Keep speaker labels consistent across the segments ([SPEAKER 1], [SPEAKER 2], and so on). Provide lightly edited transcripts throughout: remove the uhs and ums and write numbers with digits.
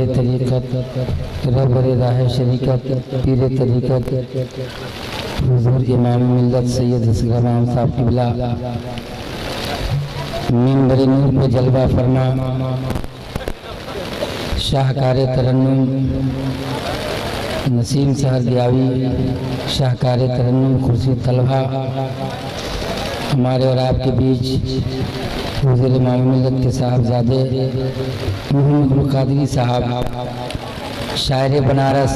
[SPEAKER 1] तरीक़त रहबर राह शरीकत पीर तरीक़त हुज़ूर इमाम मिल्लत सैयद असग़र इमाम साहब क़िबला मिंबर नूर पे जलवा फरमा शाहकार तरन्नुम नसीम सहर गियावी शाहकार तरन्नुम खुर्शीद तलहा हमारे और आपके बीच हुज़ूर इमाम मिल्लत के साहबजादे मोहम्मद कादरी साहब शायर बनारस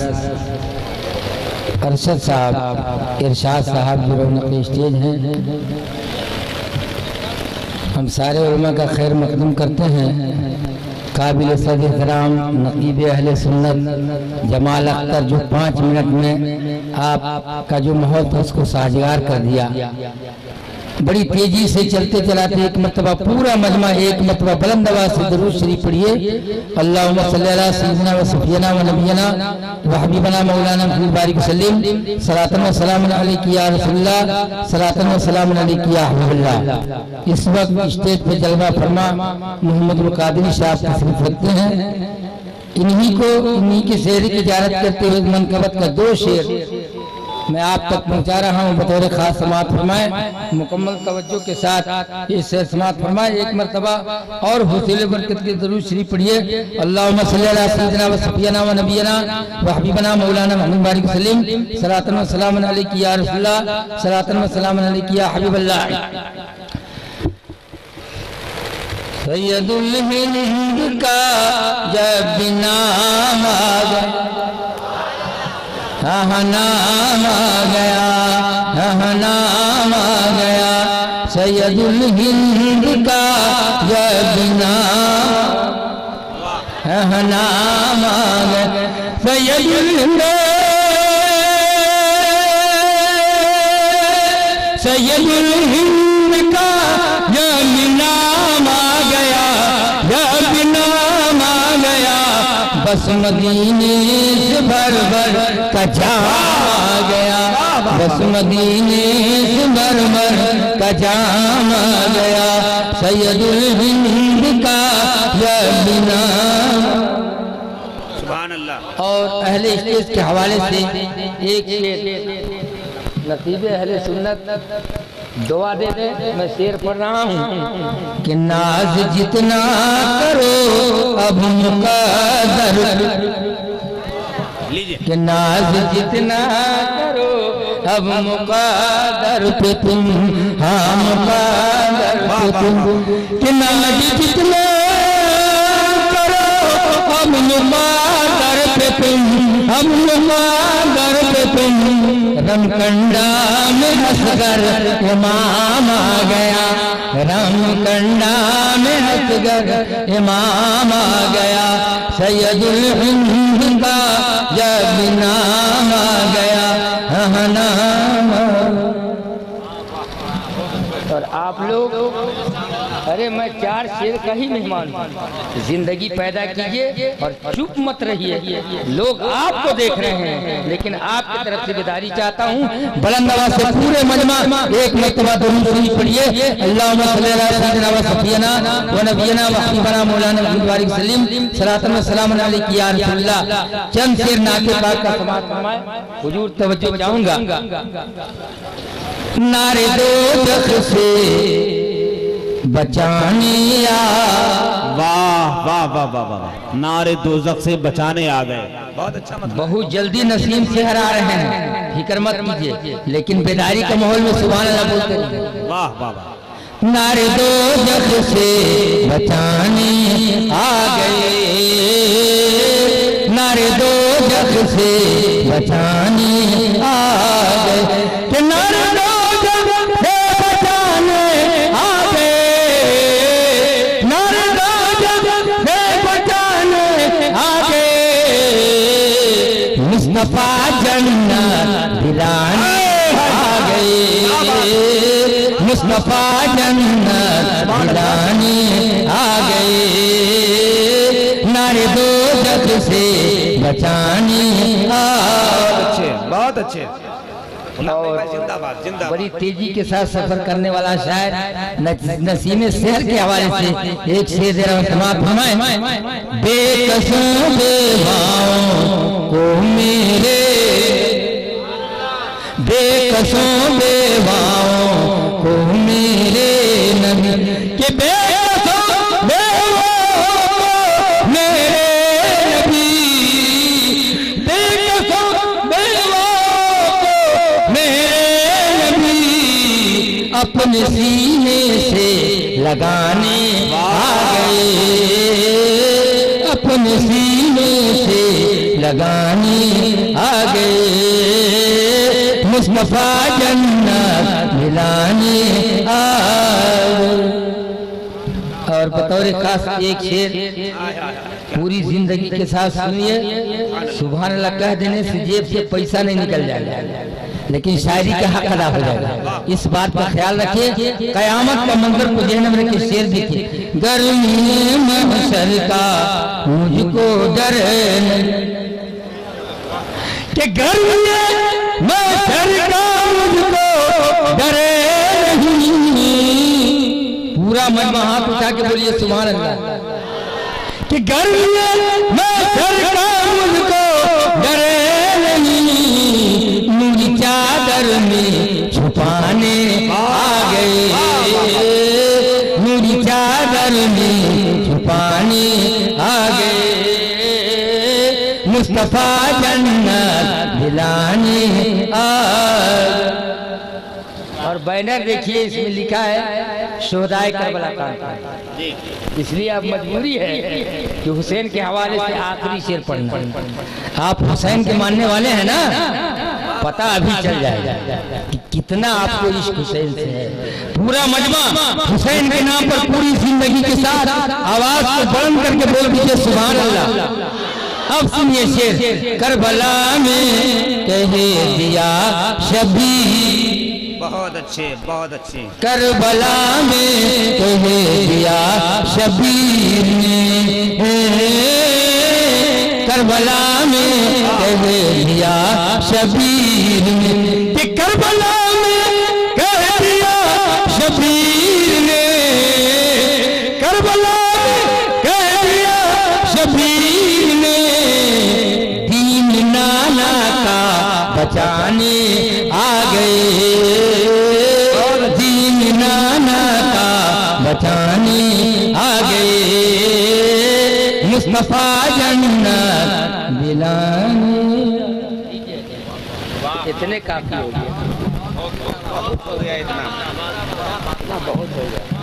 [SPEAKER 1] अरशद साहब इरशाद साहब जो रौनक स्टेज हैं। हम सारे उलमा का खैर मकदम करते हैं। काबिल सद इहतराम नकीब अहले सुन्नत जमाल अख्तर जो 5 मिनट में आपका जो माहौल था उसको साजगार कर दिया। बड़ी तेजी से चलते चलाते एक मरतबा पूरा मजमा एक मरतबा बुलंद आवाज़ से दुरूद शरीफ पढ़िए। अल्लाहुम्मा सल्ली अला सय्यिदिना व सफ़ीना व नबियना व हबीबना मौलाना मुहम्मद बारिक वसल्लम सलातन व सलामुन अलैका या रसूलल्लाह सलातन व सलामुन अलैका या हबीबल्लाह। इस वक्त स्टेज पे जलवा फरमा मोहम्मद कादरी साहब तशरीफ रखते हैं। इन्हीं के शेर की इजारत करते हुए मनकबत का 2 शेर मैं आप तक पहुंचा रहा हूं। बतौर खास समाअत फरमाए मुकम्मल तवज्जो के साथ ये शेर समाअत फरमाए। एक मरतबा और हुसैन बरकत की दुरूद शरीफ पढ़िए। अल्लाहुम्मा सल्ली अला सय्यिदिना व सफ़ीना व नबियना व हबीबना मौलाना मुहम्मद बारिक वसल्लम सलातन व सलामुन अलैका या रसूलल्लाह सलातन व सलामुन अलैका या हबीबल्लाह। सैयदुल हिंद का जब नाम आ गया नाम आ गया नाम आ गया सैयदुल हिंद का जब नाम आ गया सैयदुल हिंद सैयदुल हिंद का जब नाम आ गया जब नाम आ गया बस मदीने से भर भर का जाम आ गया बस मदीने से भर भर का जाम आ गया सैयदुल हिंद का जब नाम। सुभान अल्लाह। और अहले स्टेज के हवाले से एक नतीबे अहले सुन्नत दुआ दे दे। मैं शेर पढ़ रहा हूँ कि नाज जितना करो अब मुक़द्दर कि नाज जितना करो अब मुक़द्दर पे तुम हाँ मुक़द्दर पे तुम कि नाज जितना करो अब मुक़द्दर पे तुम अब मुक़द्दर पे तुम रमकंडा में असगर इमाम आ गया रमकंडा में असगर इमाम आ गया सैयदुल हिंद का जब नाम आ गया नाम। और आप लोग अरे मैं 4 शेर का ही मेहमान हूँ। जिंदगी पैदा कीजिए और चुप मत रहिए। लोग आपको देख रहे हैं लेकिन आपकी तरफ से बेदारी चाहता हूँ। बुलंद आवाज़ से पूरे मजमा एक मरतबा दुरूद शरीफ पढ़िए। अल्लाहुम्मा सल्ली अला सय्यिदिना व सफ़ीना व नबियना व हबीबना मौलाना मुहम्मद बारिक वसल्लम सलातन व सलामुन अलैका या रसूलल्लाह। चंद शेर नाते पाक का समाअत फरमाए। हुजूर तवज्जो चाहूंगा। नारे दोज़ख से बचाने आ
[SPEAKER 2] वाह वाह वाह वाह वाह नारे दोज़ख से बचाने आ गए। बहुत अच्छा मतलब।
[SPEAKER 1] बहुत जल्दी नसीम से हरा रहे हैं फिक्र मत कीजिए लेकिन बेदारी के माहौल में सुभान अल्लाह बोलते रहिए।
[SPEAKER 2] वाह वाह वाह।
[SPEAKER 1] नारे दोज़ख से बचाने आ गए नारे दोज़ख से बचाने आ गए कि नारे दोज़ख से बचाने आ गए नारे दोज़ख से बचाने आ गए मुस्तफा जन्नत दिलाने आ गए मुस्तफा जन्नत दिलाने आ गए नारे दोज़ख से बचाने आ।
[SPEAKER 2] अच्छे बहुत अच्छे।
[SPEAKER 1] और बड़ी तेजी के साथ सफर करने वाला शायर नसीम शहर के हवाले से एक शेर दे रहा हूँ, समाप्त फरमाएं। बेकसों बेवाओं को मेरे, बेकसों बेवाओं को मेरे नबी के, बेकसों बेवाओं को मेरे नबी, बेकसों बेवाओं को मेरे नबी अपने सीने से लगाने आ गए, अपने सीने से लगाने आ गए, मुस्तफा जन्नत दिलाने आ गए। और बतौर खास एक शेर पूरी जिंदगी के साथ सुनिए, सुभान अल्लाह कह देने से जेब से पैसा नहीं निकल जाएगा, लेकिन शायरी का हक अदा हो जाएगा। इस बात का ख्याल रखिए, कयामत का मंजर को जहन में रखिए। शेर देखिए, गर्मी महशर का मुझको डर कि गर्मी महशर का मुझको डरे नहीं, पूरा मजमा हाथ उठा के बोलिए सुभान अल्लाह, कि गर्मी महशर का मुझको डरे नहीं, नूरी चादर में छुपाने आ गए, नूरी चादर में छुपाने आ गए, मुस्तफा जन्नत दिलाने आ गए। और बैनर देखिए, इसमें लिखा है शोहदाए करबला का, इसलिए अब मजबूरी है कि हुसैन के हवाले से आखिरी शेर पढ़ना। आप हुसैन के मानने वाले हैं ना, पता अभी चल जाएगा कि कितना आपको इश्क हुसैन से है। पूरा मजमा हुसैन के नाम पर पूरी जिंदगी के साथ आवाज को बुलंद करके बोल दीजिए सुभान अल्लाह। अब सुनिए शेर, करबला में कहे दिया शबीर,
[SPEAKER 2] बहुत अच्छे बहुत अच्छे,
[SPEAKER 1] करबला में कहे दिया शबीर ने, करबला में कहे दिया शबीर ने, कि करबला में कह दिया शबीर ने, करबला में कह दिया शबीर ने, दीन नाना का बचाने आ गए, दीन नाना का बचाने आ गए, मुस्तफा जन्नत दिलाने। इतने काफी हो गया,
[SPEAKER 2] बहुत हो गया, इतना बहुत हो गया।